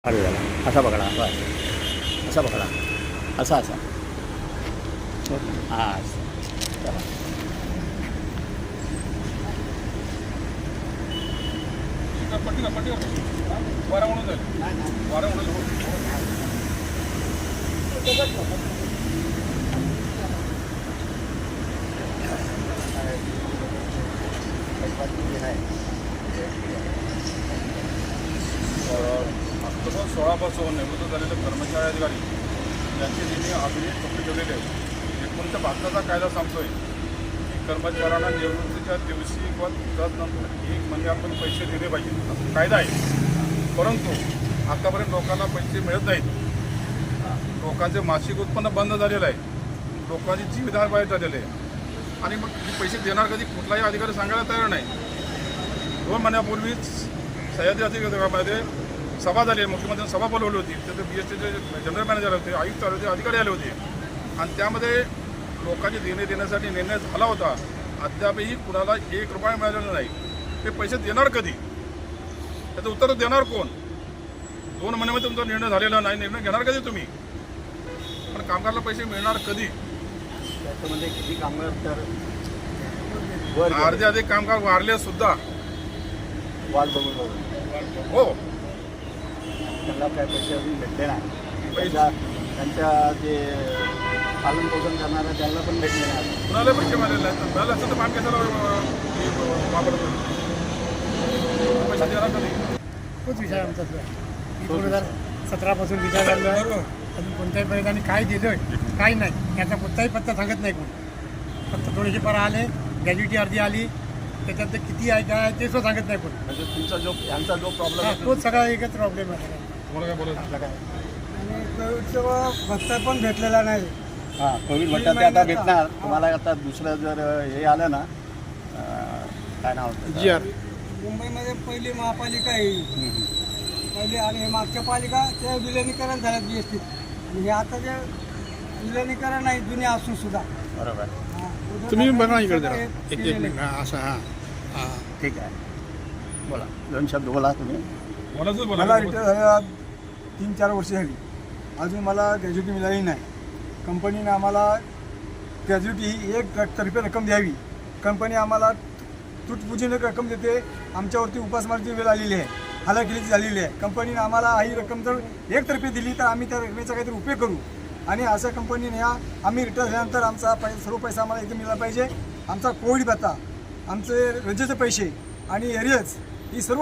चालू झाला. असा पकडा, बस असा पकडा, असा असा हां चला. ऑक्टोबर 16पासून निवृत्त झालेले कर्मचारी अधिकारी यांचे नेहमी अभिनय चुकी ठेवलेले आहेत. 1972चा कायदा सांगतोय की कर्मचाऱ्यांना निवृत्तीच्या दिवशी किंवा त्यानंतर 1 महिने आपण पैसे दिले पाहिजे, असा कायदा आहे. परंतु आतापर्यंत लोकांना पैसे मिळत नाहीत. लोकांचे मासिक उत्पन्न बंद झालेलं आहे, लोकांची जीवितहानी वाईट झालेली आहे. आणि मग पैसे देणार कधी कुठलाही अधिकारी सांगायला तयार नाही. 2 महिन्यापूर्वीच सह्याद्री अधिकाऱ्यामध्ये सभा झाली, मुख्यमंत्र्यांनी सभा बोलवली होती. तिथे BSTचे जनरल मॅनेजर होते, आयुक्त आले होते, अधिकारी आले होते. आणि त्यामध्ये लोकांचे देणे देण्यासाठी निर्णय झाला होता. अद्यापही कुणाला 1 रुपया मिळालेला नाही. ते पैसे देणार कधी, त्याचं उत्तर देणार कोण? 2 महिन्यामध्ये तुमचा निर्णय झालेला नाही, निर्णय घेणार कधी तुम्ही? पण कामगाराला पैसे मिळणार कधी? त्याच्यामध्ये किती कामगार तर अर्धे अधिक कामगार वारले सुद्धा. वाट बघून हो, त्यांना काय पैसे अजून भेटले नाही. पैसे त्यांच्या जे पालन पोषण करणाऱ्या त्यांना पण भेटले नाही. कुणाला पैसे मिळालेले नाही. मिळालं असतं तर मान कशाला वापरतो? पैसे देणार कधी? तोच विषय आमचा 2017पासून विचार चालू आहे. अजून कोणत्याही प्रकारे काय दिलं काही नाही, याचा कोणताही पत्ता सांगत नाही कोण. फक्त थोडेसे पर आले, ग्रॅज्युटी अर्धी आली, त्याच्यात किती आहे काय आहे ते सुद्धा सांगत नाही कोण. म्हणजे तुमचा यांचा जो प्रॉब्लेम आहे तोच सगळा एकच प्रॉब्लेम आहे. तुम्हाला काय बोलायचं? आपला काय आणि कोविडचा भत्ता पण भेटलेला नाही. हां कोविड भत्ता ते आता भेटणार तुम्हाला. आता दुसरं जर हे आलं ना काय नाव होतं मुंबईमध्ये पहिली महापालिका आहे पहिली, आणि मागच्या पालिका ते विलिनीकरण झालं BST. आणि हे आता जे विलिनीकरण आहे जुने असून सुद्धा. बरोबर. तुम्ही बघा इकडे जरा एक मिनिट. असं हां ठीक आहे, बोला 2 शब्द बोला तुम्ही. बोलायचं मला बोला. रिटायर झालेला 3-4 वर्ष झाली, अजून मला ग्रॅज्युटी मिळाली नाही. कंपनीने आम्हाला ग्रॅज्युटी ही 1 रक्कम द्यावी. कंपनी आम्हाला तुटपुंजीने रक्कम देते. आमच्यावरती उपासमारची वेळ आलेली आहे, हालाखिलीची झालेली आहे. कंपनीने आम्हाला ही रक्कम जर 1 दिली तर आम्ही त्या रकमेचा काहीतरी उपयोग करू. आणि अशा कंपनीने आम्ही रिटायर झाल्यानंतर आमचा सर्व पैसा आम्हाला इथे मिळाला पाहिजे. आमचा कोविड भत्ता, आमचे रजेचे पैसे आणि एरियर्स ही सर्व